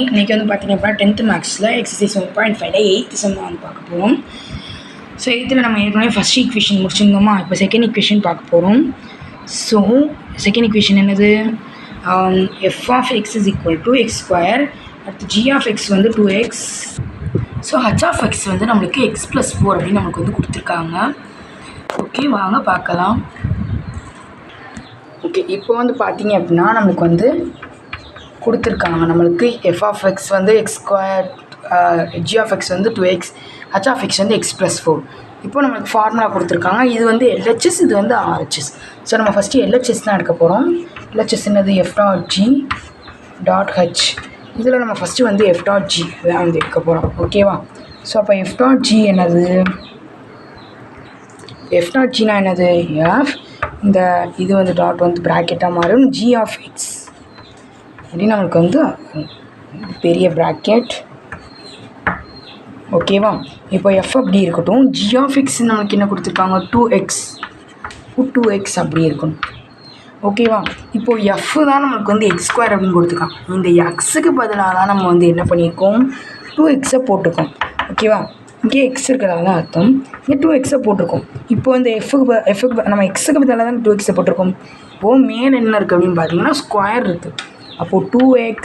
இன்றைக்கி வந்து பார்த்திங்க அப்படின்னா 10th மேக்ஸில் எக்ஸசைஸ் 1.5 8th சம் வந்து பார்க்க போகிறோம். ஸோ 8th நம்ம ஏற்கனவே ஃபஸ்ட் ஈக்குவேஷன் முடிச்சிருந்தோமா, இப்போ செகண்ட் ஈக்குவேஷன் பார்க்க போகிறோம். ஸோ செகண்ட் ஈக்குவேஷன் என்னது, f of x is equal to x square, அடுத்து g of x வந்து 2x, so h of x வந்து நம்மளுக்கு x plus 4 அப்படின்னு நம்மளுக்கு வந்து கொடுத்துருக்காங்க. ஓகே, வாங்க பார்க்கலாம். ஓகே, இப்போ வந்து பார்த்திங்க அப்படின்னா நம்மளுக்கு வந்து கொடுத்துருக்காங்க, நம்மளுக்கு f of x வந்து x square, g of x வந்து 2x, h of x வந்து x plus 4. இப்போ நம்மளுக்கு ஃபார்முலா கொடுத்துருக்காங்க. இது வந்து LHS, இது வந்து RHS. ஸோ நம்ம ஃபஸ்ட்டு LHS தான் எடுக்க போகிறோம். LHS என்னது f dot g dot h. இதில் நம்ம ஃபஸ்ட்டு வந்து f dot g தான் வந்து எடுக்க போகிறோம். ஓகேவா? ஸோ அப்போ f dot g என்னது, f dot gனா என்னது, f இந்த இது வந்து டாட் வந்து ப்ராக்கெட்டாக மாறும், g of x அப்படின்னு நம்மளுக்கு வந்து பெரிய ப்ராக்கெட். ஓகேவா? இப்போ எஃப் அப்படி இருக்கட்டும், ஜி ஆஃப் எக்ஸ் நம்மளுக்கு என்ன கொடுத்துருக்காங்க, 2x அப்படி இருக்கணும். ஓகேவா? இப்போது எஃப் தான் நம்மளுக்கு வந்து எக்ஸ் ஸ்கொயர் அப்படின்னு கொடுத்துருக்காங்க. இந்த எக்ஸுக்கு பதிலாக தான் நம்ம வந்து என்ன பண்ணியிருக்கோம், 2xை போட்டிருக்கோம். ஓகேவா? இங்கே எக்ஸ் இருக்கிறதால அர்த்தம், இங்கே 2xை போட்டிருக்கோம். இப்போ இந்த எஃப்க்கு நம்ம எக்ஸுக்கு பதிலாக தான் 2xை போட்டிருக்கோம். இப்போது மேலே என்ன இருக்குது அப்படின்னு பார்த்தீங்கன்னா ஸ்கொயர் இருக்குது. அப்போது 2x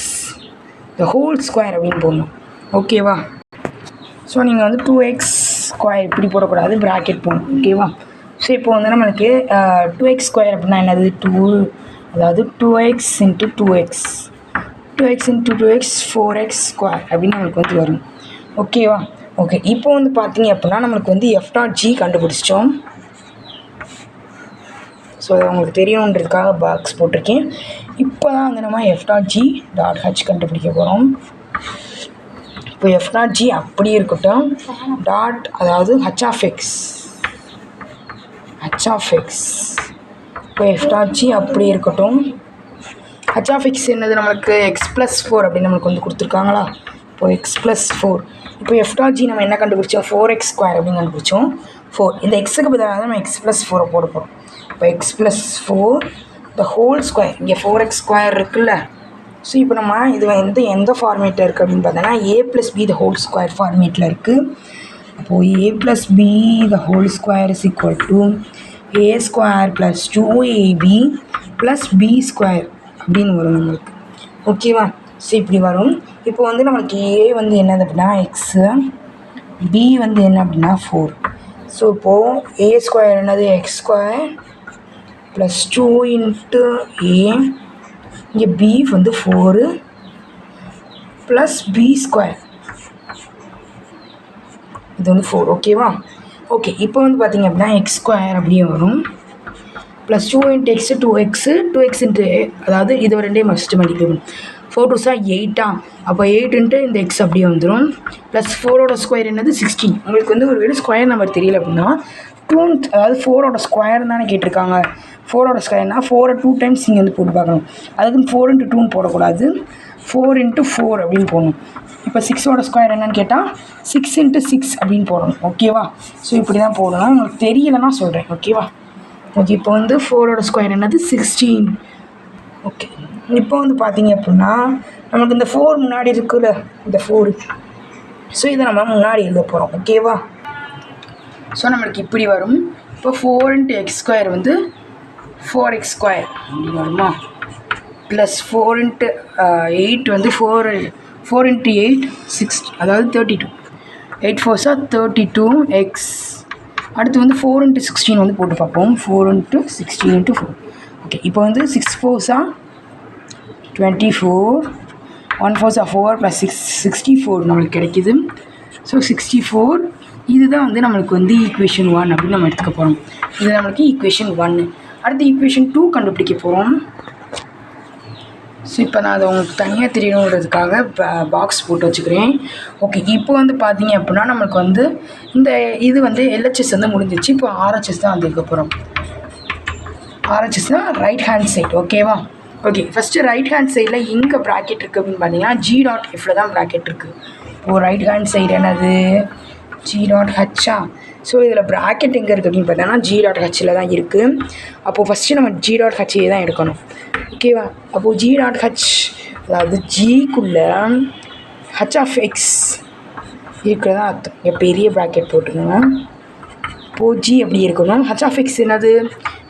த ஹோல் ஸ்கொயர் அப்படின்னு போடணும். ஓகேவா? ஸோ நீங்கள் வந்து 2x ஸ்கொயர் இப்படி போடக்கூடாது, ப்ராக்கெட் போடணும். ஓகேவா? ஸோ இப்போ வந்து நம்மளுக்கு 2x ஸ்கொயர் அப்படின்னா என்னது, 2, அதாவது 2x into 2x 4x square அப்படின்னு நம்மளுக்கு வந்து வரும். ஓகேவா? ஓகே, இப்போ வந்து பார்த்தீங்க அப்படின்னா நம்மளுக்கு வந்து f டாட் g கண்டுபிடிச்சிட்டோம். ஸோ உங்களுக்கு தெரியணுன்றதுக்காக பாக்ஸ் போட்டிருக்கேன். இப்போ தான் வந்து நம்ம f dot g dot h கண்டுபிடிக்க போகிறோம். இப்போ f டாட் g அப்படி இருக்கட்டும், டாட் அதாவது h of x, இப்போ f டாட் g அப்படி இருக்கட்டும். h of x என்னது, நம்மளுக்கு x plus 4 அப்படின்னு நம்மளுக்கு வந்து கொடுத்துருக்காங்களா. இப்போ x plus 4, இப்போ f டாட் g நம்ம என்ன கண்டுபிடிச்சோம், 4x ஸ்கொயர் அப்படின்னு கண்டுபிடிச்சோம். 4 இந்த எக்ஸுக்கு பதிலாக நம்ம x plus 4 போட போகிறோம். இப்போ x plus 4 the whole square, இங்கே 4x ஸ்கொயர் இருக்குல்ல. ஸோ இப்போ நம்ம இது வந்து எந்த ஃபார்மேட்டில் இருக்குது அப்படின்னு பார்த்தோன்னா a + b the whole square ஃபார்மேட்டில் இருக்குது. அப்போது a + b the whole square is equal to a square + 2ab + b square அப்படின்னு வரும் நம்மளுக்கு. ஓகேவா? ஸோ இப்படி வரும். இப்போ வந்து நம்மளுக்கு a வந்து என்னது அப்படின்னா எக்ஸு, b வந்து என்ன அப்படின்னா 4. ஸோ இப்போது a ஸ்கொயர் என்னது, எக்ஸ் ஸ்கொயர் + 2 இன்ட்டு a, இங்கே b வந்து 4 + b ஸ்கொயர், இது வந்து 4. ஓகேவா? ஓகே, இப்போ வந்து பார்த்திங்க அப்படின்னா எக்ஸ் ஸ்கொயர் அப்படியே வரும், + 2 இன்ட்டு எக்ஸு 2x இன்ட்டு, அதாவது இது ரெண்டையும் ஃபஸ்ட்டு மல்டிப்ளை பண்ணும். 4 2 8, அப்போ 8 இன்ட்டு இந்த எக்ஸ் அப்படியே வந்துடும், ப்ளஸ் 4ஓட ஸ்கொயர் என்னது 16. உங்களுக்கு வந்து ஒரு வேறு ஸ்கொயர் நம்பர் தெரியல அப்படின்னா 2, அதாவது 4ஓட ஸ்கொயர் தானே கேட்டிருக்காங்க. 4ஓட ஸ்கொயர்னால் 4 2 டைம்ஸ் நீங்கள் வந்து போட்டு பார்க்கணும். அதுக்குன்னு 4 இன்ட்டு 2 போடக்கூடாது, 4 இன்ட்டு 4 அப்படின்னு போடணும். இப்போ 6ஓட ஸ்கொயர் என்னன்னு கேட்டால் 6 இன்ட்டு 6 அப்படின்னு போடணும். ஓகேவா? ஸோ இப்படி தான் போடணும். உங்களுக்கு தெரியலன்னா சொல்கிறேன். ஓகேவா? ஓகே, இப்போ வந்து 4ஓட ஸ்கொயர் என்னது 16. ஓகே, இப்போ வந்து பார்த்தீங்க அப்படின்னா நமக்கு இந்த 4 முன்னாடி இருக்குல்ல, இந்த 4, ஸோ இதை நம்ம முன்னாடி எழுத போகிறோம். ஓகேவா? ஸோ நம்மளுக்கு இப்படி வரும். இப்போ 4 இன்ட்டு எக்ஸ் ஸ்கொயர் வந்து 4x ஸ்கொயர் அப்படி வருமா, ப்ளஸ் 4 இன்ட்டு 8 வந்து 4 இன்ட்டு 8 6, அதாவது 32, 8 4 32x. அடுத்து வந்து 4 இன்ட்டு 16 வந்து போட்டு பார்ப்போம், 4 இன்ட்டு 16 இன்ட்டு 4. ஓகே, இப்போ வந்து 6 4 24, 1 4 4 + 6 64 நம்மளுக்கு கிடைக்கிது. ஸோ 64, இதுதான் வந்து நம்மளுக்கு வந்து ஈக்குவேஷன் 1 அப்படின்னு நம்ம எடுத்துக்க போகிறோம். இது நம்மளுக்கு ஈக்குவேஷன் 1. அடுத்து ஈக்குவேஷன் 2 கண்டுபிடிக்க போகிறோம். ஸோ இப்போ நான் அதை உங்களுக்கு தனியாக தெரியணுன்றதுக்காக பாக்ஸ் போட்டு வச்சுக்கிறேன். ஓகே, இப்போ வந்து பார்த்தீங்க அப்படின்னா நம்மளுக்கு வந்து இந்த இது வந்து LHS வந்து முடிஞ்சிச்சு. இப்போ RHS தான் வந்து இருக்க போகிறோம். RHSனால் ரைட் ஹேண்ட் சைட். ஓகேவா? ஓகே, ஃபஸ்ட்டு ரைட் ஹேண்ட் சைடில் எங்கே ப்ராக்கெட் இருக்குது அப்படின்னு பார்த்தீங்கன்னா g டாட் எஃப்ல தான் ப்ராக்கெட் இருக்குது. இப்போது ரைட் ஹேண்ட் சைடு என்னது, g டாட் ஹச்சா. ஸோ இதில் ப்ராக்கெட் எங்கே இருக்குது அப்படின்னு பார்த்தோன்னா g டாட் ஹச்சில் தான் இருக்குது. அப்போது ஃபஸ்ட்டு நம்ம g டாட் ஹச்சே தான் எடுக்கணும். ஓகேவா? அப்போது g டாட் ஹச், அதாவது ஜிக்குள்ளே ஹச் ஆஃப் எக்ஸ் இருக்கிறதா அர்த்தம். பெரிய ப்ராக்கெட் போட்டுக்கோங்க. இப்போது ஜி அப்படி இருக்கணும். ஹச் ஆஃப் எக்ஸ் என்னது?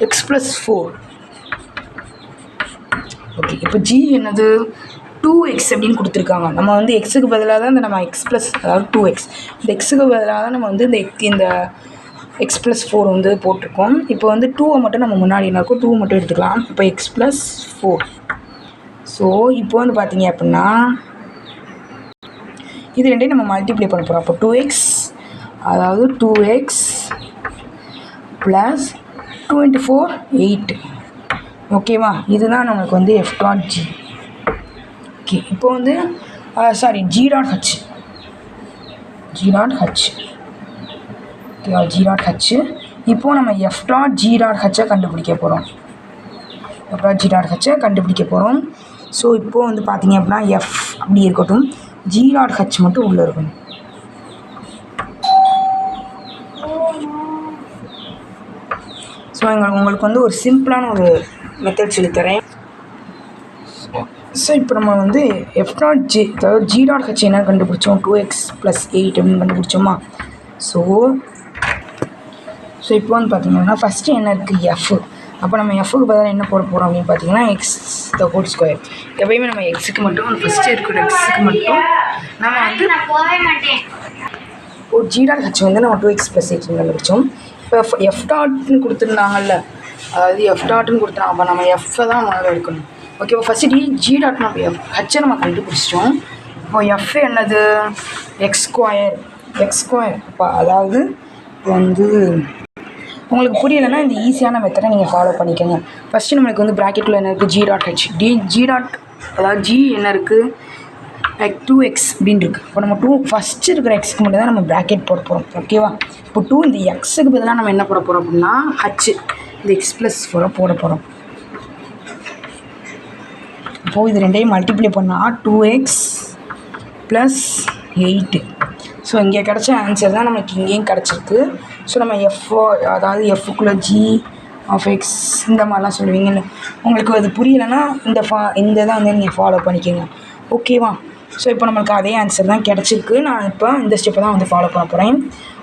X plus 4. ஓகே, இப்போ ஜி என்னது? 2x அப்படின்னு கொடுத்துருக்காங்க. நம்ம வந்து எக்ஸுக்கு பதிலாக தான் இந்த நம்ம எக்ஸ் ப்ளஸ், அதாவது 2x, இந்த எக்ஸுக்கு பதிலாக தான் நம்ம வந்து இந்த எக்ஸ் ப்ளஸ் 4 வந்து போட்டிருக்கோம். இப்போ வந்து 2வை மட்டும் நம்ம முன்னாடி என்ன இருக்கும், 2 மட்டும் எடுத்துக்கலாம். இப்போ எக்ஸ் ப்ளஸ் 4. ஸோ இப்போ வந்து பார்த்தீங்க அப்படின்னா இது ரெண்டையும் நம்ம மல்டிப்ளை பண்ண போகிறோம். அப்போ 2x, அதாவது 2x ப்ளஸ் 2 × 4 8. ஓகேவா? இதுதான் நம்மளுக்கு வந்து எஃப் டாட் ஜி. ஓகே, இப்போ வந்து சாரி ஜி டாட் ஹச், ஓகேவா? G dot H. இப்போது நம்ம எஃப் டாட் ஜி டாட் ஹச்சை கண்டுபிடிக்க போகிறோம். ஸோ இப்போது வந்து பார்த்தீங்க அப்படின்னா எஃப் அப்படி இருக்கட்டும், ஜி டாட் ஹச் மட்டும் உள்ளே இருக்கணும். ஸோ உங்களுக்கு வந்து ஒரு சிம்பிளான ஒரு மெத்தட் சொல்லித்தரேன். ஸோ இப்போ நம்ம வந்து எஃப் டாட் ஜி, அதாவது ஜி டாட் ஹச் என்ன கண்டுபிடிச்சோம்? 2x + 8 அப்படின்னு கண்டுபிடிச்சோமா? ஸோ இப்போ வந்து பார்த்திங்கன்னா ஃபஸ்ட்டு என்ன இருக்குது? எஃப். அப்போ நம்ம எஃப்க்கு பதிலாக என்ன போட போகிறோம் அப்படின்னு பார்த்தீங்கன்னா x². எப்பயுமே நம்ம எக்ஸுக்கு மட்டும், ஃபஸ்ட்டு இருக்கிற எக்ஸுக்கு மட்டும் நம்ம வந்து ஒரு ஜி டாட் ஹச் வந்து நம்ம 2x + 8 கண்டுபிடிச்சோம். இப்போ எஃப் டாட்னு கொடுத்துருந்தாங்கல்ல, அதாவது எஃப் டாட்னு கொடுத்துருந்தாங்க. அப்போ நம்ம எஃப்பை தான் முதல்ல எடுக்கணும். ஓகே, இப்போ ஃபஸ்ட்டு ஜி டாட் நம்ம எஃப் ஹச்சை நம்ம கண்டுபிடிச்சிட்டோம். இப்போ எஃப் என்னது? x². அப்போ அதாவது வந்து உங்களுக்கு புரியலைன்னா இந்த ஈஸியான மெத்தடை நீங்கள் ஃபாலோ பண்ணிக்கோங்க. ஃபஸ்ட்டு நம்மளுக்கு வந்து ப்ராக்கெட்டில் என்ன இருக்குது? G dot H. G dot, அதாவது ஜி என்ன இருக்குது? 2x அப்படின்னு இருக்குது. இப்போ நம்ம ஃபஸ்ட்டு இருக்கிற எக்ஸுக்கு மட்டும் தான் நம்ம ப்ராக்கெட் போட போகிறோம். ஓகேவா? இப்போ 2 இந்த எக்ஸுக்கு பதிலாக நம்ம என்ன போட போகிறோம் அப்படின்னா ஹச், இந்த எக்ஸ் ப்ளஸ் 4 போட போகிறோம். இப்போது இது ரெண்டையும் மல்டிப்ளை பண்ணால் 2x + 8. ஸோ இங்கே கிடச்ச ஆன்சர் தான் நமக்கு இங்கேயும் கிடச்சிருக்கு. ஸோ நம்ம அதாவது எஃப்க்குள்ளே ஜி ஆஃப் எக்ஸ் இந்த மாதிரிலாம் சொல்லுவீங்கன்னு, உங்களுக்கு அது புரியலைன்னா இந்த தான் வந்து நீங்கள் ஃபாலோ பண்ணிக்கோங்க. ஓகேவா? ஸோ இப்போ நம்மளுக்கு அதே ஆன்சர் தான் கிடச்சிருக்கு. நான் இப்போ இந்த ஸ்டெப்பை தான் வந்து ஃபாலோ பண்ண போகிறேன்.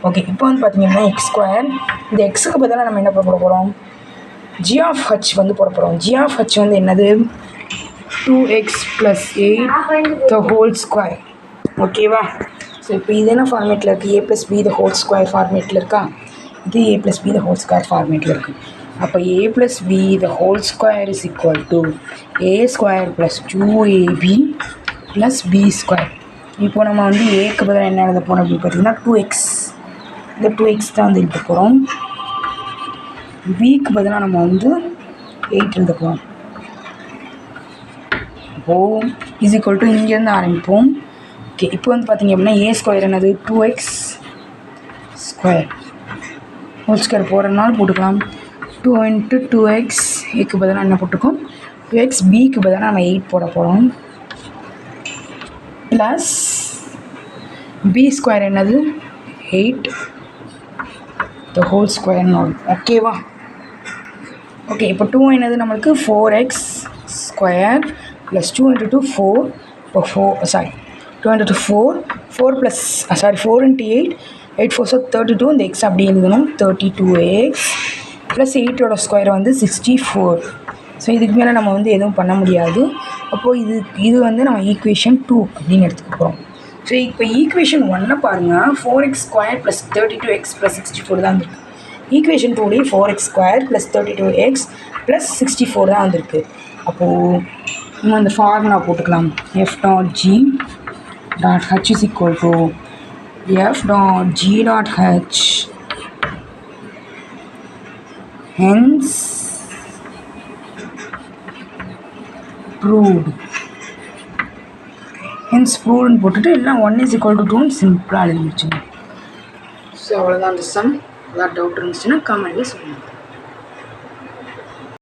ஓகே, இப்போ வந்து பார்த்தீங்கன்னா x², இந்த எக்ஸுக்கு பதிலாக நம்ம என்ன போட போகிறோம்? ஜி ஆஃப் ஹச் வந்து போட போகிறோம். ஜி ஆஃப் ஹச் வந்து என்னது? 2x + 8 the whole square. ஓகேவா? ஸோ இப்போ இது என்ன ஃபார்மேட்டில் இருக்குது? a + b the whole square ஃபார்மேட்டில் இருக்கா? இது a + b the whole square ஃபார்மேட்டில் இருக்குது. அப்போ a + b the whole square is equal to a² + 2ab + b². இப்போ நம்ம வந்து ஏக்கு பதிலாக என்ன எழுத போகிறோம் அப்படின்னு பார்த்தீங்கன்னா 2x, இந்த 2x தான் வந்து எழுத போகிறோம். பிக்கு பதிலாக நம்ம வந்து 8 எழுத போகிறோம். அப்போது இஸ் ஈக்குவல் டு இங்கேருந்து ஆரம்பிப்போம். ஓகே, இப்போ வந்து பார்த்திங்க அப்படின்னா a² என்னது? 2x² ஹோல் ஸ்கொயர் போடுறதுனால போட்டுக்கலாம். 2 × 2x, ஏக்கு பதிலாக என்ன போட்டுருக்கோம்? 2x, பிக்கு பதிலாக நம்ம 8 போட போகிறோம். ப்ளஸ் b² என்னது? 8 the whole square. ஓகேவா? ஓகே, இப்போ 2 என்னது நம்மளுக்கு? 4x² + 2 × 2 4. இப்போ 2 × 2 4 + 4 × 8, 8 4 32. இந்த எக்ஸ் அப்படி எழுதணும். 32x + 8ஓட ஸ்கொயர் வந்து 64. ஸோ இதுக்கு மேலே நம்ம வந்து எதுவும் பண்ண முடியாது. அப்போது இது வந்து நம்ம ஈக்குவேஷன் 2 அப்படின்னு எடுத்துக்க போகிறோம். ஸோ இப்போ ஈக்குவேஷன் 1 பாருங்கள். 4x² + 32x + 64 தான் வந்துருக்கு. ஈக்குவேஷன் 2லேயே 4x² + 32x + 64 தான் வந்திருக்கு. அப்போது நம்ம அந்த ஃபார்முலா போட்டுக்கலாம். f dot g dot h is equal to f dot g dot h, hence proved. ப்ரூவ்டுன்னு போட்டுட்டு எல்லாம் 1 is equal to 2ன்னு சிம்பிளாக எழுதி வச்சுங்க. ஸோ அவ்வளோதான் அந்த சம். ஏதாவது டவுட் இருந்துச்சுன்னா கமெண்ட்லேயே சொல்லுங்கள்.